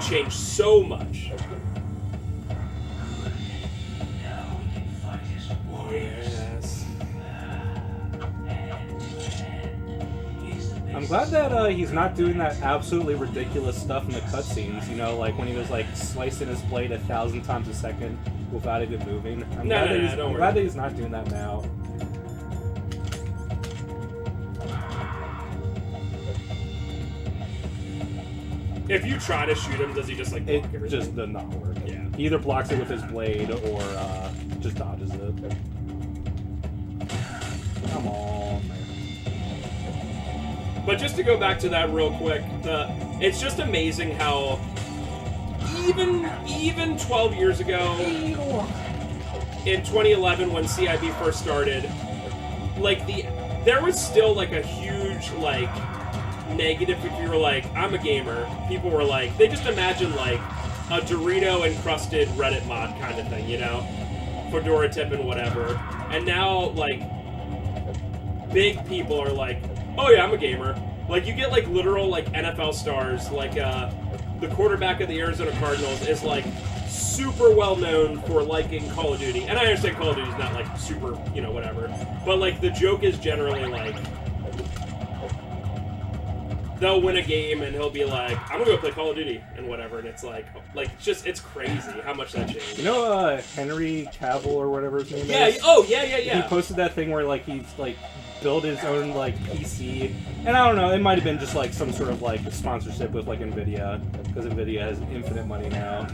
changed so much. Yes. I'm glad that he's not doing that absolutely ridiculous stuff in the cutscenes. You know, like when he was like slicing his blade 1,000 times a second without it moving. I'm glad that he's not doing that now. If you try to shoot him, does he just like block everything? It just does not work. Yeah. He either blocks it with his blade or just dodges it. Come on, man. But just to go back to that real quick, it's just amazing how even 12 years ago, in 2011 when CIB first started, like there was still like a huge like negative if you were like, I'm a gamer. People were like, they just imagine like a Dorito encrusted Reddit mod kind of thing, you know? Fedora tip and whatever. And now like big people are like, oh yeah, I'm a gamer. Like you get like literal like NFL stars, like the quarterback of the Arizona Cardinals is like super well known for liking Call of Duty. And I understand Call of Duty's not like super, you know, whatever. But like the joke is generally like they'll win a game and he'll be like, I'm gonna go play Call of Duty and whatever, and it's like it's crazy how much that changed. You know, Henry Cavill or whatever his name is? Yeah. He posted that thing where like he's like built his own like PC, and I don't know, it might have been just like some sort of like sponsorship with like Nvidia, because Nvidia has infinite money now.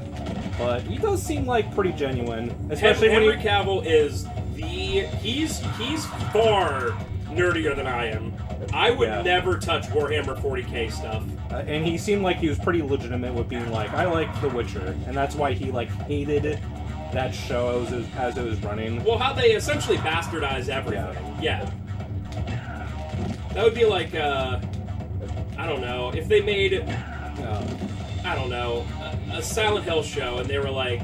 But he does seem like pretty genuine, especially Henry Cavill is he's far nerdier than I am. I would never touch Warhammer 40k stuff. And he seemed like he was pretty legitimate with being like, I like The Witcher, and that's why he like hated that show as it was running. Well, how they essentially bastardize everything. Yeah. That would be like, I don't know, if they made, I don't know, a Silent Hill show, and they were like,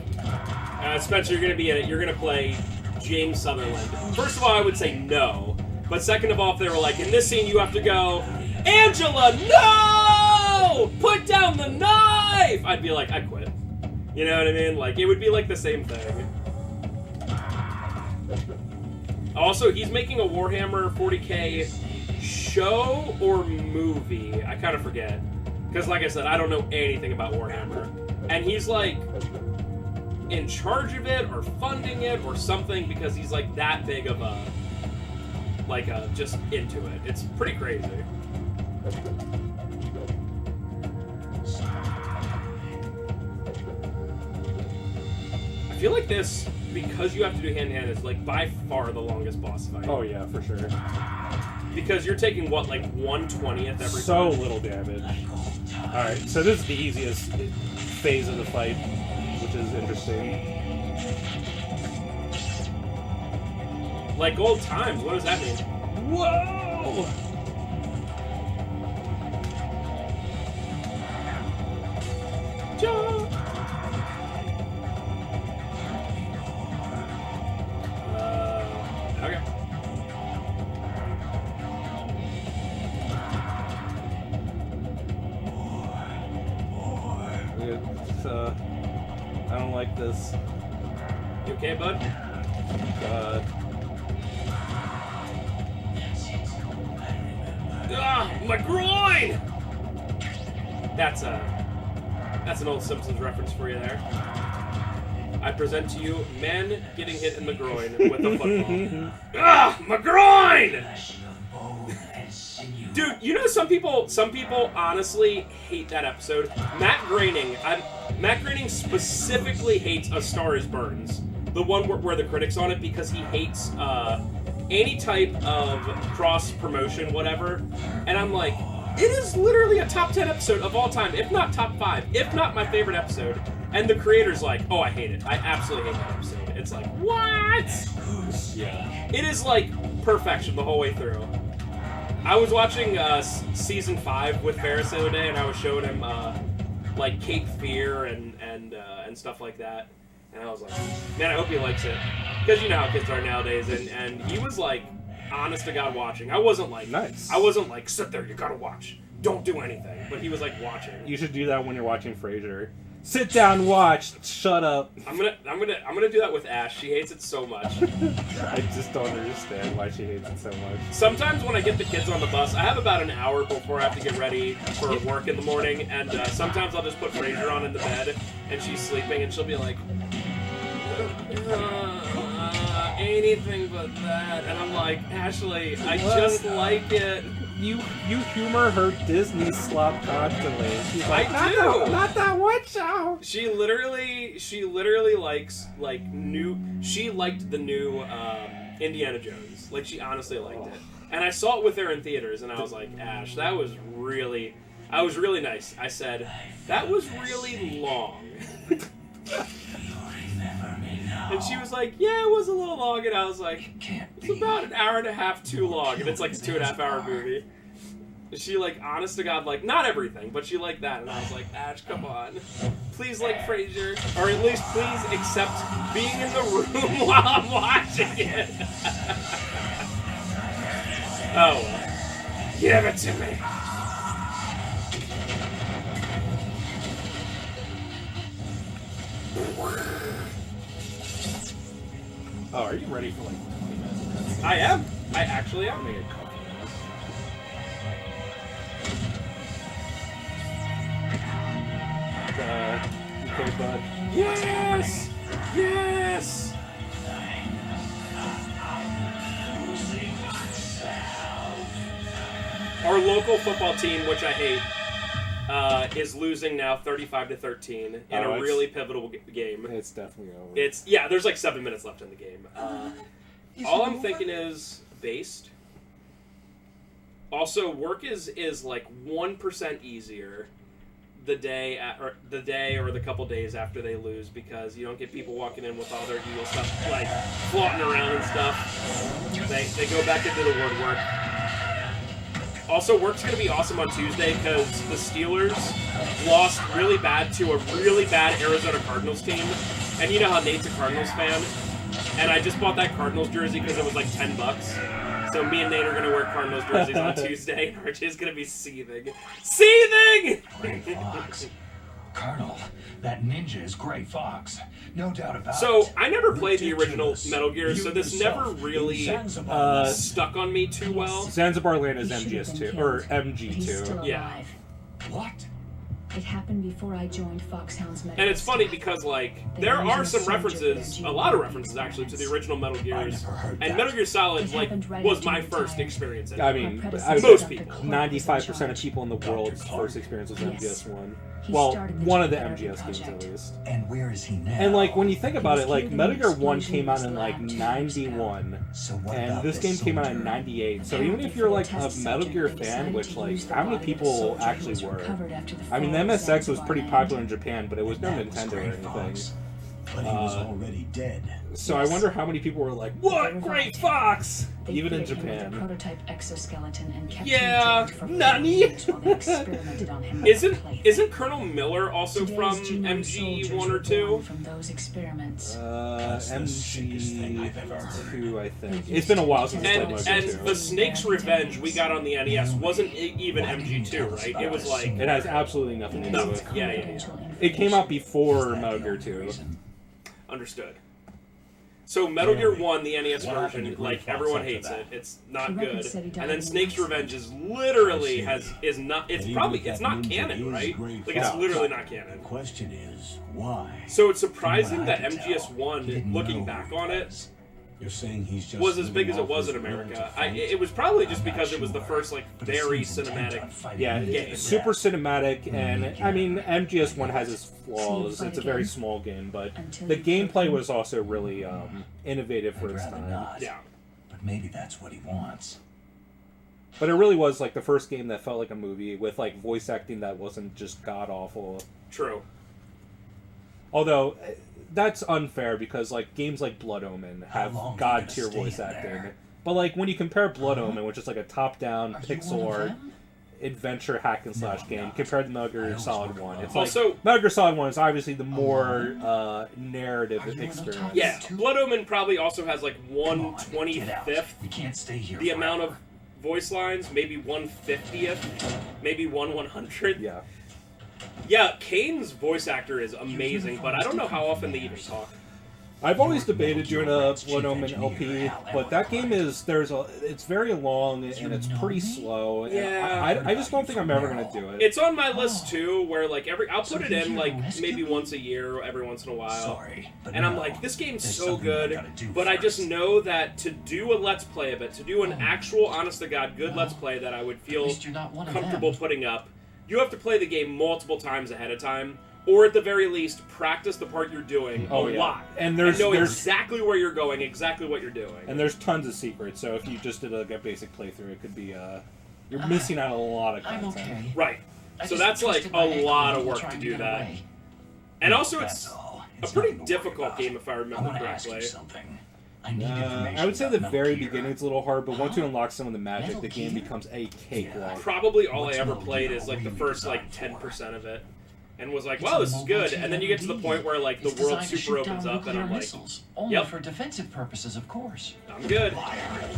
Spencer, you're going to be in it, you're going to play James Sutherland. First of all, I would say no. But second of all, if they were like, in this scene you have to go, Angela, no! Put down the knife! I'd be like, I quit. You know what I mean? Like, it would be like the same thing. Also, he's making a Warhammer 40k show or movie. I kind of forget. Because like I said, I don't know anything about Warhammer. And he's like in charge of it or funding it or something because he's like that big of a just into it. It's pretty crazy. I feel like this, because you have to do hand-to-hand, is like by far the longest boss fight. Oh yeah, for sure. Because you're taking what, like 1/20th every so time? little damage. Alright, so this is the easiest phase of the fight, which is interesting. Like old times, what does that mean? Whoa! Jump! Okay. I don't like this. You okay, bud? God. Ah, my groin! That's an old Simpsons reference for you there. I present to you men getting hit in the groin with a football. Ah, my groin! Dude, you know some people honestly hate that episode. Matt Groening specifically hates A Star Is Burns, the one where the critic's on it, because he hates any type of cross promotion, whatever. And I'm like, it is literally a top 10 episode of all time, if not top 5, if not my favorite episode. And the creator's like, oh, I hate it. I absolutely hate that episode. It's like, what? Yeah. It is like perfection the whole way through. I was watching season 5 with Ferris the other day, and I was showing him like Cape Fear and stuff like that. And I was like, man, I hope he likes it. Because you know how kids are nowadays. And he was like, honest to God watching. I wasn't like, nice. I wasn't like, sit there, you gotta watch. don't do anything. But he was like watching. You should do that when you're watching Frasier. Sit down, watch. Shut up. I'm gonna do that with Ash. She hates it so much. I just don't understand why she hates it so much. Sometimes when I get the kids on the bus, I have about an hour before I have to get ready for work in the morning, and sometimes I'll just put Frasier on in the bed, and she's sleeping, and she'll be like, anything but that, and I'm like, Ashley, I just like it. You humor her Disney slop constantly. She's like, not that one show. She literally likes she liked the new Indiana Jones. Like, she honestly liked it. And I saw it with her in theaters, and I was like, Ash, that was really nice. I said, that was really long. And she was like, yeah, it was a little long. And I was like, it's about an hour and a half too long. And it's like a 2.5 hour movie. She, like, honest to God, like, not everything, but she liked that. And I was like, Ash, come on. Please like Frasier. Or at least please accept being in the room while I'm watching it. Oh, well. Give it to me. Oh, are you ready for like 20 minutes? I am. I actually am. Make a couple minutes. Okay, bud. Yes! Yes! Our local football team, which I hate, is losing now 35-13 in a really pivotal game. It's definitely over. There's like 7 minutes left in the game. All I'm thinking is based. Also, work is like 1% easier the day or the couple days after they lose, because you don't get people walking in with all their Eagle stuff like flaunting around and stuff. They go back into the word work. Also, work's going to be awesome on Tuesday because the Steelers lost really bad to a really bad Arizona Cardinals team. And you know how Nate's a Cardinals fan? And I just bought that Cardinals jersey because it was like $10. So me and Nate are going to wear Cardinals jerseys on Tuesday. And RJ's going to be seething. Seething! Gray Fox. Colonel, that ninja is Gray Fox. No doubt about it. So, I never played the original Metal Gear, so this never really stuck on me too well. Zanzibar Land is MGS2, or MG2. Yeah. What? It happened before I joined Foxhound's medical And it's funny staff. because, like, there are some references, a lot of references actually, to the original Metal Gears. And Metal Gear Solid, like, was my first experience in it. I mean, Most people. 95% of people in the world's first experience was MGS1. Well, one of the MGS games at least. And where is he now? And like when you think about it, like Metal Gear 1 came out in like 91, and this game came out in 98. So even if you're like a Metal Gear fan, which like how many people actually were? I mean, the MSX was pretty popular in Japan, but it was no Nintendo or anything. But he was already dead. So I wonder how many people were like, "What, Gray Fox?" Even in Japan. Prototype exoskeleton and kept Yeah, Nani? Isn't Colonel Miller also from MG1 or 2? From those experiments. MG2, I think. It's been a while since I played And MG2. the Snake's Revenge we got on the NES wasn't even MG2, right? It was like... It has absolutely nothing to do with it. Yeah. It came out before Metal Gear 2. Understood. So Metal Gear 1, the NES version, like everyone hates it. It's not good. And then Snake's Revenge is literally it's not canon, right? Like it's literally not canon. The question is, why? So it's surprising that MGS1, looking back on it, You're saying he's just was as big as it was in America. It was probably just because it was the first like very cinematic game. Super cinematic, and I mean MGS1 has its flaws. It's a very small game, but the gameplay was also really innovative for its time. Yeah. But maybe that's what he wants. But it really was like the first game that felt like a movie with like voice acting that wasn't just god awful. True. Although that's unfair because like games like Blood Omen have god tier voice acting. But like when you compare Blood Omen, which is like a top-down pixel art adventure hack and slash game, compared to Metal Gear Solid 1, it's like Metal Gear Solid 1 is obviously the more narrative experience. Yeah, Blood Omen probably also has like 1/25th You can't stay here the amount of voice lines, maybe 1/50th, maybe 1/100th. Yeah. Yeah, Kane's voice actor is amazing, but I don't know how often they even talk. I've always debated doing a Blood Omen LP, but that game is it's very long and it's pretty slow. And Yeah. I just don't think I'm ever gonna do it. It's on my list too, where like I'll put it in like maybe once a year, every once in a while. Sorry, but And I'm no. like, this game's There's so something good, I gotta do but I just first. know that to do a Let's Play of it, to do an actual, honest to God, good Let's Play that I would At feel least you're not one of comfortable them. putting up, you have to play the game multiple times ahead of time, or at the very least, practice the part you're doing a lot. And And know there's exactly where you're going, exactly what you're doing. and there's tons of secrets. So if you just did like a basic playthrough, it could be you're missing out on a lot of I'm content. okay. Right. I So just that's like twisted my a ankle lot of while work to trying do get that. away. And also, That's it's all. a It's pretty nothing to worry difficult about. game if I I remember want to ask you correctly. something. I need information I would say about the Metal very Gear. beginning's a little hard, but once you unlock some of the magic, Metal the game Gear? becomes a cakewalk. Probably all What's I ever Metal played Gear is like the really first like designed 10% of it, and was like, It's wow, a this is mobile good. And then you get to the TMD. point where like the It's world designed to super shoot opens down up, and I'm nuclear like, missiles, only yep. for defensive purposes, of course. I'm good. Liar.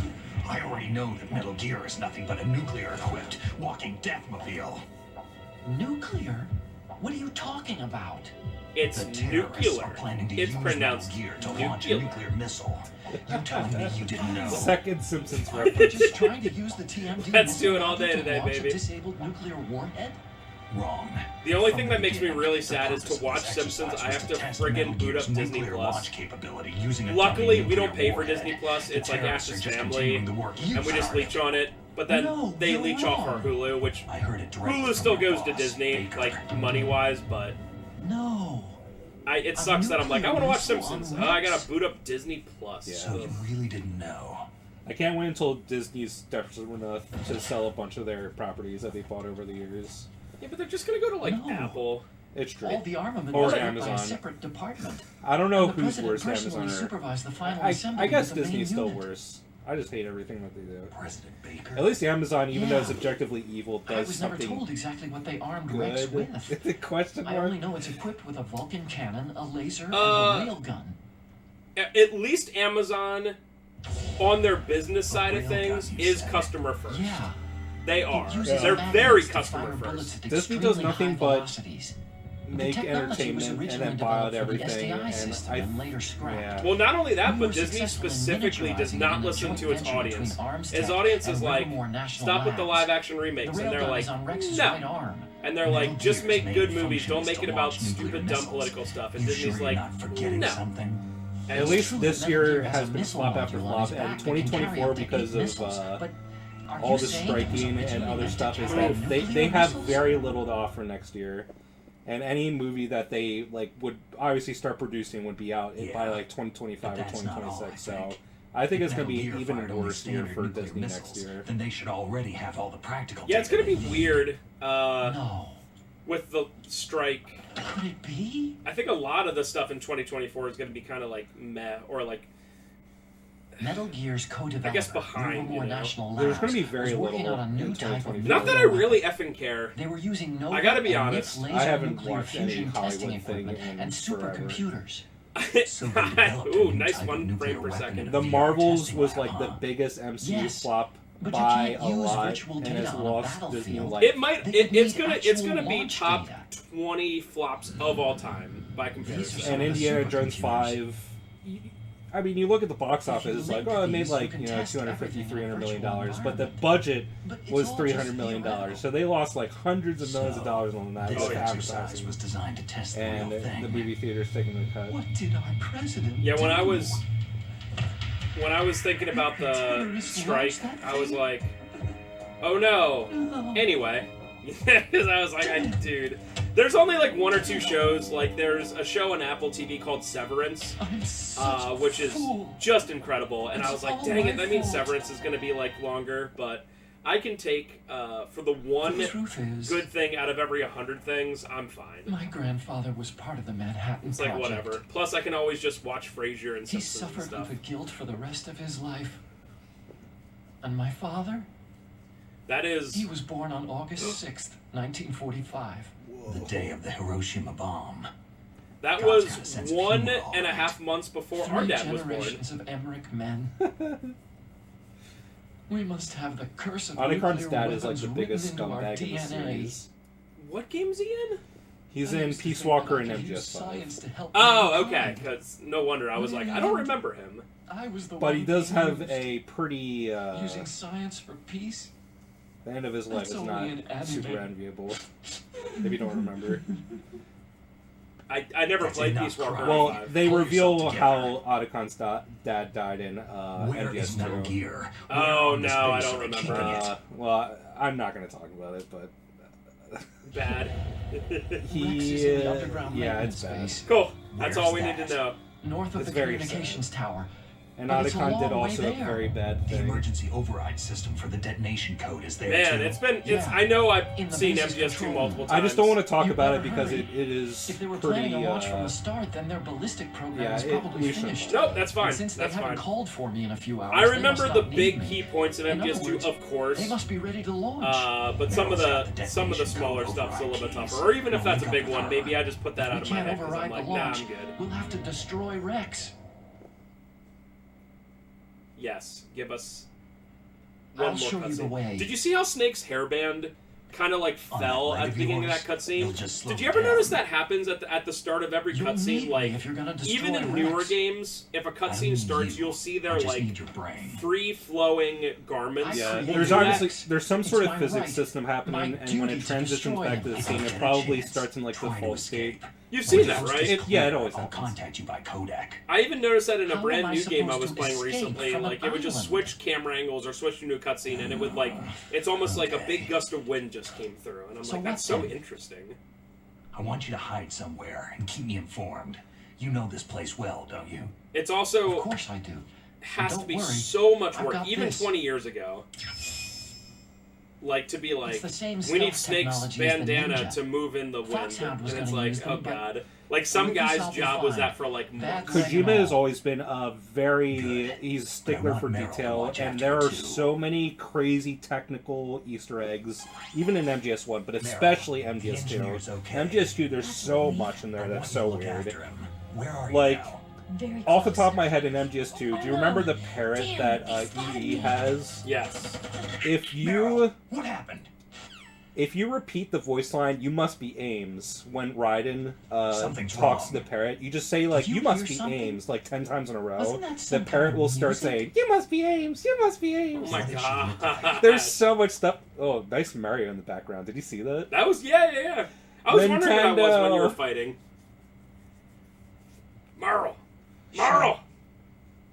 I already know that Metal Gear is nothing but a nuclear-equipped walking deathmobile. Nuclear? What are you talking about? It's The terrorists nuclear. are planning to It's use pronounced Metal Gear to launch a nuclear. nuclear missile. You telling me you didn't know? Second Simpsons They're reference. just trying to use the TMD Let's do it missile all day to today, launch a baby. disabled nuclear warhead? Wrong. The only From thing the that makes me beginning, really the sad is purpose to of watch this Simpsons. exercise I was have to to test friggin' Metal boot up Gear's Disney nuclear Plus. launch capability using a Luckily, deadly we don't nuclear pay for warhead. Disney Plus. The It's like terrorists are Ash's just family, continuing the work you and we just started. leech on it. But then No, they you're leech off our wrong. Hulu, which I heard it directly Hulu from still your goes to boss, Disney, Baker. like money-wise, but No. it sucks that I'm like, I want to watch Simpsons. on I gotta Rex? boot up Disney Plus. Yeah. So you really didn't know? I can't wait until Disney's desperate enough to sell a bunch of their properties that they bought over the years. Yeah, but they're just gonna go to like No. Apple. It's true. All the armament Or was owned by Amazon. a separate department. I don't know And the who's president worse, personally Amazon or... supervised the final I assembly guess of the main Disney's still unit. worse. I just hate everything that they do. President Baker. At least Amazon, even though it's Yeah. objectively evil, I does was never something told exactly what they armed Rex good. with. The question I mark? only know it's equipped with a Vulcan cannon, a laser, and a railgun. At least Amazon, on their business side of railgun, things, you is say? customer first. Yeah. They are. It uses They're magnets very to customer fire bullets first. at Disney does extremely nothing high but velocities. The make technology was entertainment and originally then buy out developed for the everything. SDI system and later scrapped. yeah. Well, not only that, We but were Disney successful in specifically does miniaturizing not in a listen joint to its venture audience. between Arms Its Tech audience and is like, Livermore National stop with the Labs. live action The remakes, and they're railgun like, is on Rex's no. right arm. And they're Metal like, just Gear's make main good movies. function Don't is make to it about launch nuclear stupid, dumb missiles. political stuff. And You Disney's sure you're like, not forgetting no. something? At And least True this that year Metal Gear has a been missile flop after module on flop, his and back that can carry 2024 up to 8 because missiles, of but are all you the saying it was striking and originally other meant to stuff is carry that nuclear they have missiles? very little to offer next year, and any movie that they like would obviously start producing would be out by Yeah, like 2025 or but that's not all, 2026. I think. So I think it's If going to be Metal Gear even fired only worse year standard for nuclear Disney next missiles, year. Then they should already have all the practical. Yeah, it's gonna be data they need. weird No. with the strike. Could it be? I think a lot of the stuff in 2024 is gonna be kind of like meh, or like Metal Gear's co-developer, I guess behind, Livermore you know. National Labs, There's gonna be very was working little on a new in type of 2024. not that I really effing care. They were using Nova I gotta be and honest, Nick's I laser haven't nuclear watched any fusion testing Hollywood thing equipment in and forever. supercomputers. So they developed a Ooh, new nice type of 1 nuclear frame per weapon second. in a The VR Marvels testing was lab, like the huh? biggest MCU Yes, flop but you by can't a use lot, virtual and data has on a lost Disney battlefield. like It might. They could It's need gonna. It's actual gonna be launch top data. 20 flops of all time by comparison. and Indiana Jones supercomputers. 5. I mean, you look at the box If you office, it's like, link oh, it made these, you like, can you know, test 250, everything in a $300 million, virtual but the environment. budget But it's was all $300 just million. theoretical. So they lost like hundreds of millions of dollars on that This with exercise advertising. was designed to test the And real thing. the movie theater's taking the cut. What did our president Yeah, when do? I was thinking about the Terrorists strike, launched that I was thing? like, oh no. Oh. Anyway, because I was like, dude, there's only like 1 or 2 shows. Like, there's a show on Apple TV called Severance, I'm such a which is fool. just incredible. And I It's was like, all dang it, my that means fault. Severance is going to be like longer, but I can take for the one The truth is, good thing out of every 100 things, I'm fine. my grandfather was part of the Manhattan It's like Project. whatever. Plus, I can always just watch Frasier and He Simpsons and suffered stuff. with the guilt for the rest of his life. And my father, That is. he was born on August 6th, 1945. The day of the Hiroshima bomb. That God's was got a sense of 1 humor, all and a right. half months before 3 our dad was born. generations of Emmerich men. We must have the curse of Otacon's nuclear dad is like weapons the written biggest into our scumbag in the DNA. series. What game's he in? He's I in used to Peace think Walker that and I could use MGS5. science to help Oh, okay. mankind. Because no wonder I was like, I don't remember him. I was the But one he does being have used. a pretty. Using science for peace? The end of his life That's is only not an anime. super enviable. If you don't remember. I never That's played enough Peace Walker. crying. Well, 5. they Pull reveal yourself how Otacon's dad died in Where is Metal MGS2. Gear? Oh, Where on this no, I base don't are they remember. keeping it? Well, I'm not going to talk about it, but Bad. Rex is in the underground yeah, maintenance it's bad. space, Cool. That's Where's all we need that? to know. north of It's the very communications tower. And But it's a Otacon did long way also a there. very bad The thing. emergency override system for the detonation code is there Man, too. it's Yeah. I know I've In the seen base's MGS2 control multiple room. times. I just don't want to talk You about it better because hurry. it is If they were pretty. planning a launch from the start, then their ballistic program yeah, is it- probably we should- finished. Nope, that's fine. And since they That's haven't fine. called for me in a few hours, I they remember must the not need big me. key points in In other MGS2, words, of course. They must be ready to launch. But some of Meryl's got the the smaller detonation stuff's a little bit override tougher. keys. Or even if Well, that's a we big got one, her. maybe I just put that If out we of my can't head because I'm override like, the nah, launch, I'm good. we'll have to destroy Rex. Yes, give us I'll one more show you the cutscene. way. Did you see how Snake's hairband kind of like On fell that at leg the of beginning of yours, that you'll cutscene? just slow Did you ever down. notice that happens at the start of every You'll cutscene? need me Like if you're gonna destroy even in newer Rex. games, if a I don't cutscene need starts, you. you'll see I their just like need your brain. free flowing garments. Yeah, created there's Rex. obviously there's some It's sort of my physics right, system my happening, and when duty it to transitions destroy back to him. the If scene, I it get a probably chance, starts in like the try to full escape. state. You've When seen the that, coast right? is Yeah, it clear, always I'll happens. contact you by Kodak. I even noticed that in a How brand am I new game I supposed was to playing escape recently. from an Like it would just island? switch camera angles or switch to a new cutscene, and it would like it's almost like a big gust of wind just came through, and I'm So like, what that's so then? interesting. I want you to hide somewhere and keep me informed. You know this place well, don't you? It's Of also course I do. has to Don't be worry, so much I've work, got even this. 20 years ago. Like to be like, the same we need stealth Snake's technology as the bandana Ninja. to move in the wind, Foxhound and was it's gonna like, use them, oh but god. Like some with this guy's I'll be job was fine. that for like Bad months. luck. Kojima has always been a very he's a stickler want for Meryl to detail, watch and after there you, are too. so many crazy technical Easter eggs, even in MGS1, but especially the MGS2. engineer's okay. MGS2, there's so much in there I that's want you so to look weird. after him. Where are Like, you now? Very off the close. top of my head in MGS2, do you remember the parrot Damn, that they spotted EE me. has? Yes. If Meryl, what happened? If you repeat the voice line, you must be Ames, when Raiden Something's talks wrong. to the parrot, you just say, like, Did you you must hear be something? Ames, like 10 times in a row. Wasn't that The some parrot kind will of start music? saying, you must be Ames, you must be Ames. Oh my What does she look god. like? There's so much stuff. Oh, nice Mario in the background. Did you see that? That was yeah. I was wondering what that was when you were Nintendo. fighting. Meryl. Sure. Meryl.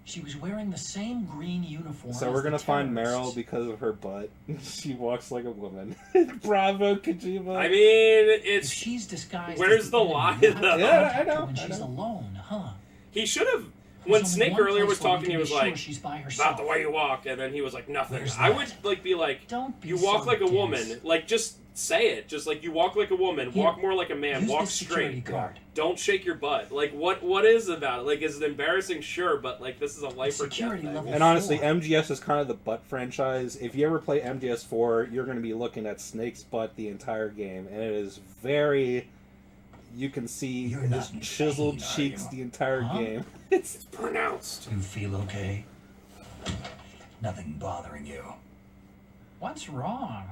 She was wearing the same green uniform. So as we're the gonna find terrorists. Meryl because of her butt. She walks like a woman. Bravo, Kojima. I mean, If it's she's disguised. Where's as the enemy, lie, you'll have to though? Yeah, contact I know, her when I she's know. alone, huh? he should have. There's When only Snake one earlier place was where we talking, can he be was sure like, she's by about herself. the way you walk, and then he was like, nothing. Where's I that? would like be like, Don't be you walk so like a dense. woman. Like just say it. Just like you walk like a woman. Here, Walk more like a man. Use Walk this security straight. card. Don't shake your butt. Like what is it about it? Like is it embarrassing? Sure, but like this is a life or death Security thing. level. And honestly, Four. MGS is kind of the butt franchise. If you ever play MGS4, you're going to be looking at Snake's butt the entire game, and it is very. You can see You're his not in chiseled pain, are cheeks you? the entire Huh? game. It's Pronounced. You feel okay? Nothing bothering you? What's wrong?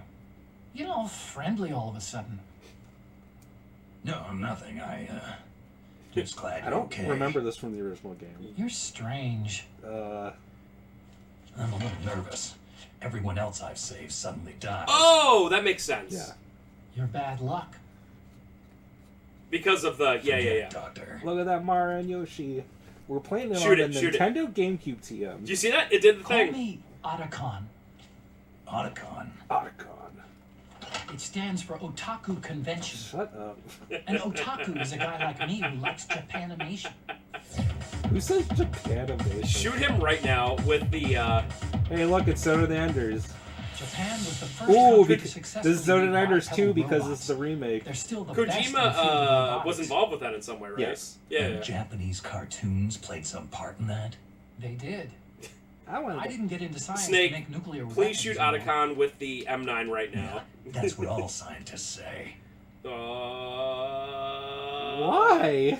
You're all friendly all of a sudden. No, nothing. Just glad I you're don't okay. remember this from the original game. You're strange. I'm a little nervous. Everyone else I've saved suddenly dies. Oh, that makes sense. Yeah. You're bad luck. Because of the Forget it, yeah. Doctor. Look at that Mario and Yoshi. We're playing it Shoot on it, the shoot it. Nintendo GameCube TM. Do you see that? It did the Call thing. me Otacon. Otacon. Otacon. It stands for Otaku Convention. Shut up. An otaku is a guy like me who likes Japanimation. Who says Japanimation? Shoot him right now with the. Hey, look, it's Soda the Enders. Japan was the first Ooh, country to because successfully this is Soda make the Enders bipedal too because robots. it's the remake. They're still the best in the field of Kojima was robotics. involved with that in some way, right? Yes. Yeah. And Japanese cartoons played some part in that. They did. I want I didn't get into science Snake, to make nuclear weapons. Please shoot you know. Otacon with the M9 right now. That's what all scientists say. Why?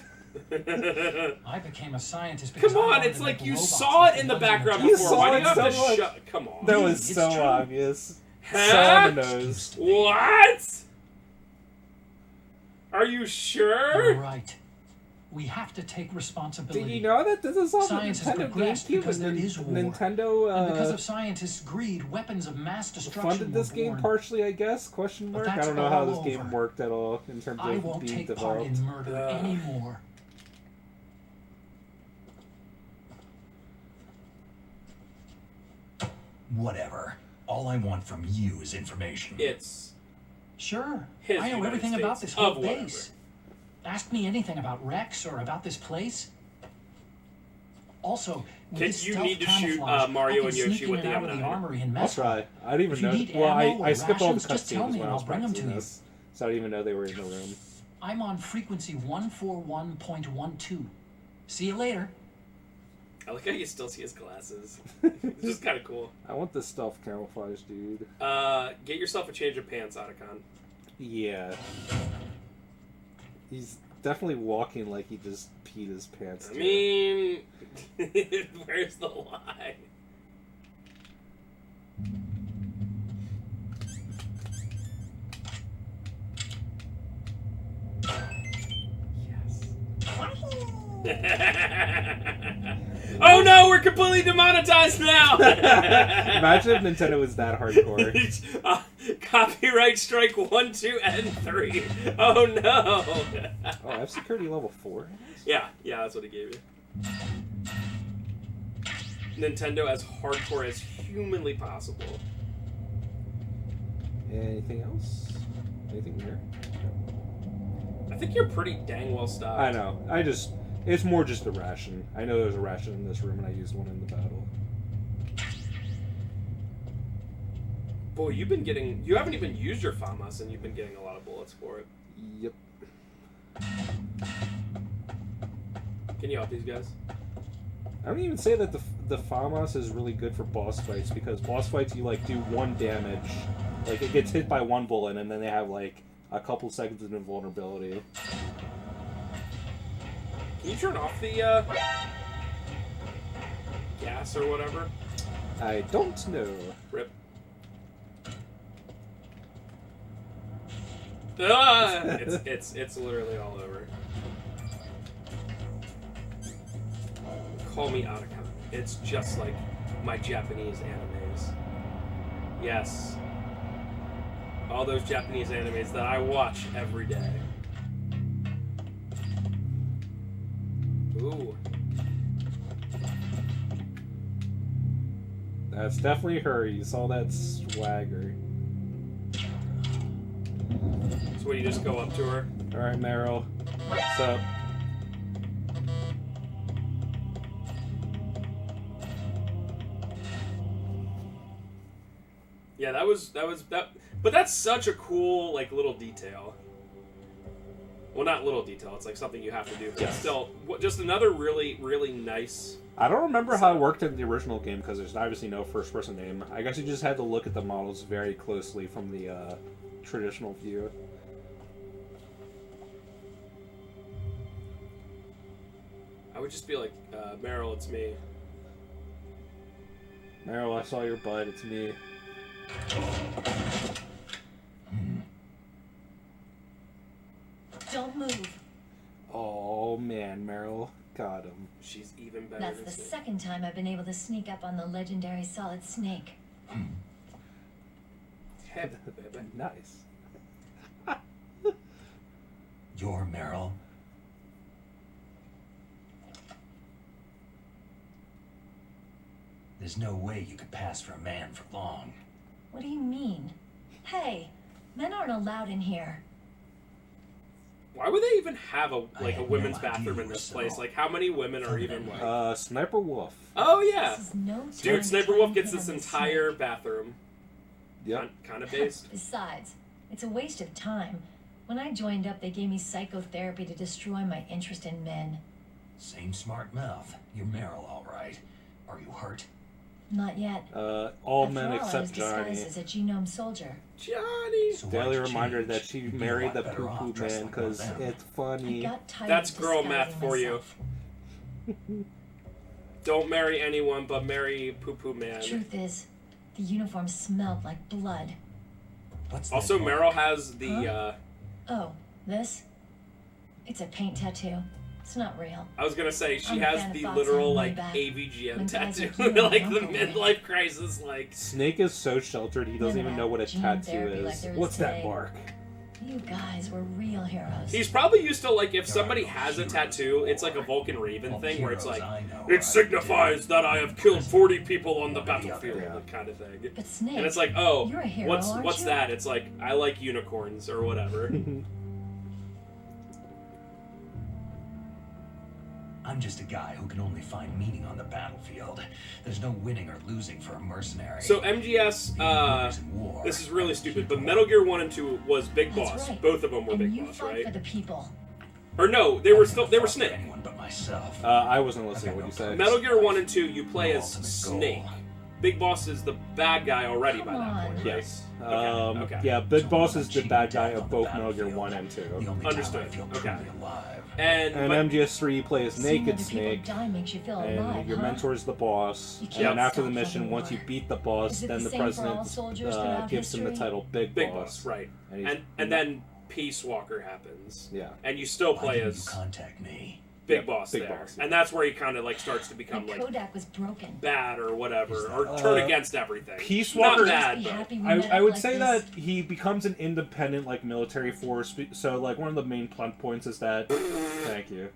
I became a scientist because Come I on, wanted it's to like make you robots saw like it the in the ones in background Justice before. Why do you saw have it to so shut? Come on. That was It's so true. obvious. So Huh? on the nose. What? Are you You're sure? right. We have to take responsibility. Did you know that this is on the Science has Nintendo progressed GameCube because there and is war. Nintendo And because of scientists' greed, weapons of mass destruction funded this were game born. partially, I guess? Question But mark. I that's don't know how all this game over. worked at all in terms I of won't being take part developed. in murder anymore. Whatever. All I want from you is information. It's Sure. His I know United everything about States this whole of whatever. base. Ask me anything about Rex or about this place. Also, with Can- this you stealth need to shoot, camouflage, Mario I can and Yoshi sneak in with and the out of the M9. armory and I'll mess with try. it. I didn't even If you know. need Well, ammo I or skipped all the rations, just tell cutscenes me when and I was I'll bring 'em to practicing you. this, so I didn't even know they were in the room. I'm on frequency 141.12. See you later. I like how you still see his glasses. It's just kind of cool. I want this stealth camouflage, dude. Get yourself a change of pants, Otacon. Yeah. He's definitely walking like he just peed his pants. I too. mean, where's the lie? Oh no, we're completely demonetized now! Imagine if Nintendo was that hardcore. Copyright strike 1, 2, and 3. Oh no! Oh, I have security level 4? Yeah, that's what it gave you. Nintendo as hardcore as humanly possible. Anything else? Anything here? I think you're pretty dang well stocked. I know. It's more just a ration. I know there's a ration in this room and I used one in the battle. Boy, you haven't even used your FAMAS and you've been getting a lot of bullets for it. Yep. Can you help these guys? I don't even say that the FAMAS is really good for boss fights, because boss fights you like do 1 damage. Like it gets hit by 1 bullet and then they have like a couple seconds of invulnerability. Can you turn off the gas or whatever? I don't know. Rip. Ah! It's literally all over. Call me Otacon. It's just like my Japanese animes. Yes. All those Japanese animes that I watch every day. Ooh. That's definitely her. You saw that swagger. So what, you just go up to her? Alright, Meryl. What's up? Yeah, that was that. But that's such a cool like little detail. Well, not little detail. It's like something you have to do. But Yes. still, just another really, really nice. I don't remember how it worked in the original game because there's obviously no first-person name. I guess you just had to look at the models very closely from the traditional view. I would just be like, Meryl, it's me. Meryl, I saw your butt. It's me. Don't move. Oh man, Meryl got him. She's even better. That's than the Snake. second time I've been able to sneak up on the legendary Solid Snake. Hey, baby. Nice. You're Meryl. There's no way you could pass for a man for long. What do you mean? Hey, men aren't allowed in here. Why would they even have a I a had women's no idea bathroom in you were this so place? Like, how many women are even like? Sniper Wolf. Oh yeah, This is no time dude, to Sniper try Wolf and gets hit this on the entire snake. bathroom. Yep. Kind of based. Besides, it's a waste of time. When I joined up, they gave me psychotherapy to destroy my interest in men. Same smart mouth. You're Meryl, all right. Are you hurt? Not yet. All After men all, except I was Johnny. disguised as a genome soldier. Johnny. So why'd Daily you reminder change? that she You'd be a married lot the better poo off poo dressed man like one of because them. it's I funny. got tired That's of girl disguising math for you. myself. Don't marry anyone, but marry Poo Poo Man. Truth is, the uniform smelled like blood. What's that Also, mark? Meryl has the, Huh? Oh, this? It's a paint tattoo. It's not real. I was gonna say, she I'm a has fan of the Fox literal, and like, Ryback. AVGN When guys tattoo. like you like, and the Uncle midlife crisis, like. Snake is so sheltered, he doesn't even know what a Gene tattoo therapy is. like there is What's that today. mark? You guys were real heroes. He's probably used to, like, if somebody has a tattoo, it's like a Vulcan Raven All thing, where it's heroes like, I know it are signifies that I have killed 40 people on the One or the battlefield, other. kind of thing. But Snake, And it's like, oh, you're a hero, what's aren't you? that? It's like, I like unicorns, or whatever. I'm just a guy who can only find meaning on the battlefield. There's no winning or losing for a mercenary. So MGS, Winners in war this is really are stupid, but people. Metal Gear 1 and 2 was Big That's Boss. right. Both of them were and Big you Boss, fight right? for the people. Or no, they were I've still, never they were fought for Snake. anyone but myself. I wasn't listening. What you say? Metal Gear 1 and 2, you play The as ultimate Snake. goal. Big Boss is the bad guy already by that Come point, on. right? Yes. Okay. Yeah, Big So Boss I'm is the achieving bad guy death of on the both Metal Gear battlefield. 1 and 2. The only Understood. time I feel Okay. truly alive. And And but- MGS3, you play as Seeing Naked other Snake, people die makes you feel and alive, your huh? mentor's the boss. You And can't then after the stop mission, loving once you war. beat the boss, Is it then the the same for all president soldiers throughout gives him the history? title Big, Big Boss. Boss, right. And, he's- And then Peace Walker happens. yeah. And you still Why play didn't as you contact me? Big Yep, Boss Big there. Boss, yeah. And that's where he kind of like starts to My become like Kodak was broken. bad or whatever, or Uh, turn against everything. Peace Not Walker- bad, Be but happy we met I up would like say this. that he becomes an independent like military force. So like one of the main plot points is that. Thank you.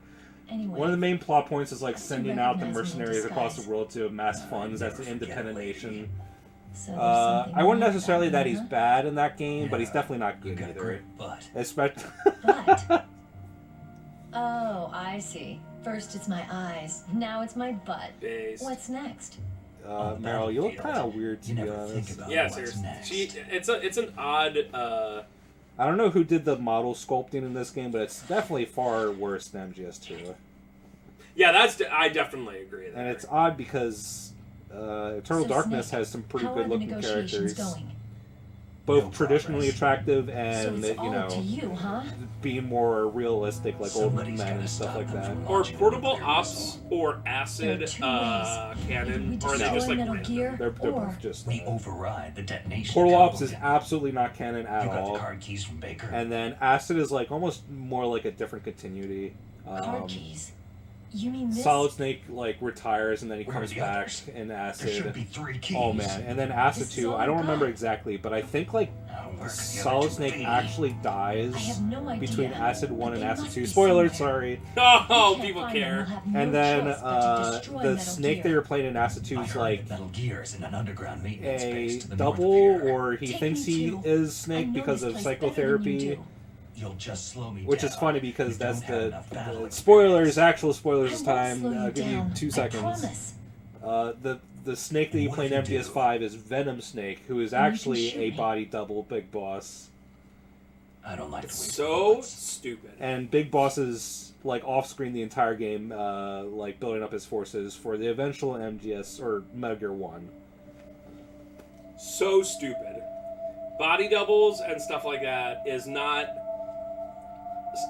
Anyway, One of the main plot points is like I still sending out the recognize me in mercenaries across the disguise. world to amass funds as an Never independent forget, nation. lady. so there's something I wouldn't wrong necessarily about that me, he's huh? bad in that game, but he's Yeah, definitely not You good got a either. great butt. Especially. But oh, I see. First it's my eyes, now it's my butt. based. What's next? On the Meryl, you look battlefield, kind of weird to you be never think honest. about Yeah, what's seriously. next. It's an odd. I don't know who did the model sculpting in this game, but it's definitely far worse than MGS2. Yeah, I definitely agree. There. And it's odd because Eternal So, Darkness Snake, has some pretty How are good the looking negotiations characters. going? Both No traditionally progress. attractive So and, it's you all to know, you, huh? being more realistic, like old Somebody's men gotta and stuff stop like them that. from or launching a portable nuclear ops missile. or There acid are two ways. cannon, We or are they destroy just like Metal random? Gear, They're or both just. We override the detonation. Portal code. Ops is absolutely not canon at You got the all. card keys from Baker. And then Acid is like almost more like a different continuity. card keys. You mean this? Solid Snake like retires and then he Where are comes the back others? in There should Acid. be 3 keys. Oh man, and then Acid This is 2, all I don't you remember got. exactly, but I think like Now where could the other Solid 2 Snake be? actually I dies have no idea. between Acid 1 but and they Acid must 2. be Spoilers, somewhere. sorry. Oh, If we people can't find them, care. we'll have no And then choice but to destroy the Metal snake Gear. that you're playing in Acid 2 I is heard like that Metal Gear is in an underground maintenance a base to the north of double, here. or he Take thinks me he to- is I Snake know because this of place better than you psychotherapy. do. You'll just slow me Which down. is funny because You that's don't have the enough battle spoilers, experience. actual spoilers I this won't time. slow you I'll give you down. 2 I seconds. promise. The snake that you What play in if you do? MGS5 is Venom Snake, who is And you can actually shoot a me. body double Big Boss. I don't like the way So bullets. stupid. And Big Boss is like off screen the entire game, like building up his forces for the eventual MGS or Metal Gear 1. So stupid. Body doubles and stuff like that is not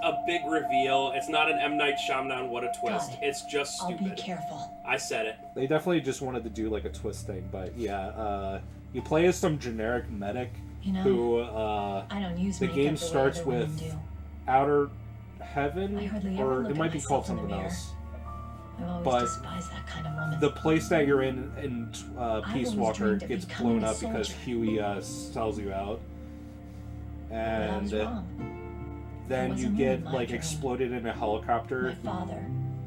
a big reveal. It's not an M. Night Shyamalan what a twist. Got it. It's just I'll be stupid. careful. I said it. They definitely just wanted to do like a twist thing, but yeah, you play as some generic medic You know, who I don't use the makeup game the way starts other women with do. Outer Heaven, I hardly ever or look it at might be called myself in the something mirror. else. I've always but despised that kind of woman. The place that you're in Peace always Walker dreamed of gets becoming blown a up because soldier. Huey sells you out, But I was and wrong. then you wasn't get really my like dream. exploded in a My helicopter, father.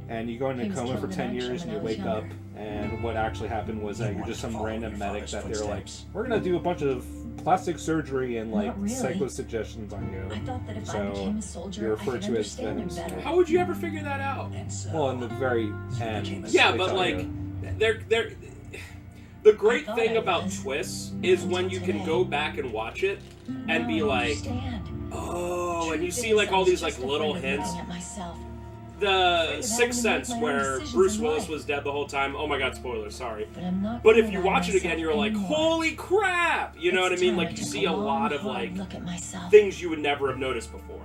and you go into He was coma for killed in 10 action years, and when you I was wake up, younger. and what actually happened was that You you're wanted just to some follow random your medic father's that they're like, footsteps. we're gonna do a bunch of plastic surgery and like Not really. psycho suggestions on I you. thought that if I So, became a you're soldier, I referred could to as understand him Venom better. How would you ever figure that out? And so, Well, in the very became end, a Yeah, they but tell like, you. they're the great I thought thing I about was. twists is when you can Today. go back and watch it and be Now I like, understand. oh, and you Truth see is, like I all was these like just little afraid of hints. looking at myself. The Sixth having to Sense, make my own where decisions Bruce in Willis life. was dead the whole time. Oh my god, spoilers, sorry. But I'm not. But if gonna you lie watch it again, myself you're like, anymore. holy crap! You know what I It's mean? time Like, I you took see a long, lot of, hard like, look at myself. things you would never have noticed before.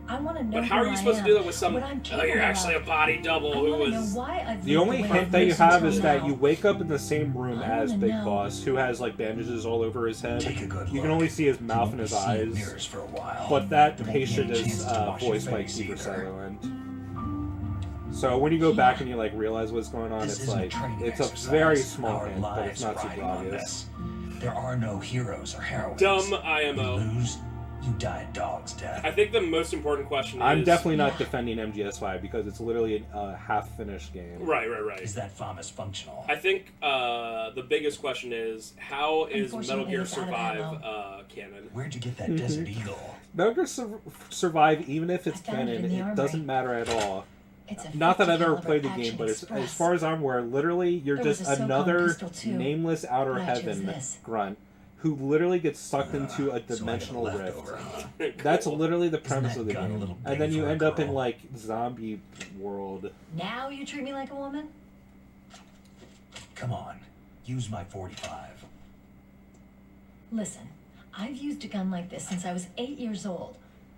I want to know. But how are who you I supposed to am, do that with some, what I'm oh, capable you're actually a of. body double I who wanna know was... why I've The lived only way hint I've that you lived have until is that now. you wake up in the same room I as wanna Big know. Boss, who has like bandages all over his head. Take a good You can look. only see his mouth and You his won't be seeing eyes. mirrors for a while. But that There won't be patient any is chance to wash your voiced by face Kiefer either. Sutherland. So when you go back and you like realize what's going on, This it's isn't like training it's a exercise. very small Our hint, but lives it's not are super riding on obvious. this. There are no heroes or heroines. Dumb You IMO. lose, you die a dog's death. I think the most important question is... I'm definitely not Yeah. defending MGS5 because it's literally a half-finished game. Right. Is that FAMAS functional? I think the biggest question is, how is Metal Unfortunately, Gear it's out of Survive ammo. canon? Where'd you get that Desert Eagle? Metal Gear Survive, even if it's I found it canon, in the it armory. doesn't matter at all. It's a Not that I've ever 50 played the caliber game, but Action as Express. far as I'm aware, literally you're There was just a SOCOM another pistol, too, nameless outer but I chose heaven this. grunt who literally gets sucked into a So I got a dimensional rift. leftover, huh? That's literally the Isn't premise that of the gun a game. little And big then you for a end up in girl? like zombie world. Now you treat me like a woman? Come on, use my 45. Listen, I've used a gun like this since I was 8 years old.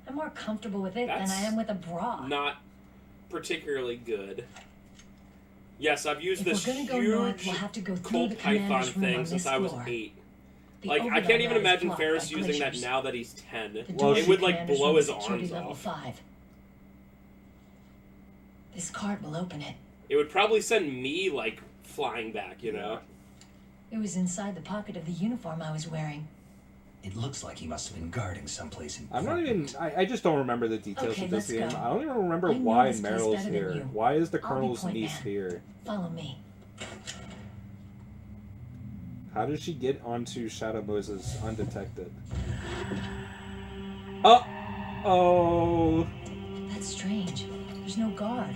I'm more comfortable with it That's than I am with a bra. Not particularly good. Yes, I've used If this we're gonna go north, huge we'll have to go through Colt the Python commander's room thing on since this I was floor. 8. The Like, I overlay can't even mat is imagine blocked Ferris by using that glaciers. now that he's 10. The Well, door It to would, the like, commander's blow room his is security arms level off. 5. This card will open it. It would probably send me, like, flying back, you know? It was inside the pocket of the uniform I was wearing. It looks like he must have been guarding someplace I'm not important. even. I just don't remember the details Okay, of this let's game. go. I don't even remember I know why this place Meryl's better than here. you. Why is the I'll be Colonel's point niece man. here? Follow me. How did she get onto Shadow Moses undetected? Oh, That's strange. There's no guard.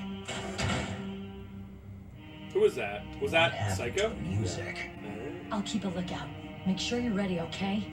Who was that? Was What that happened Psycho? to the music? I'll keep a lookout. Make sure you're ready, okay?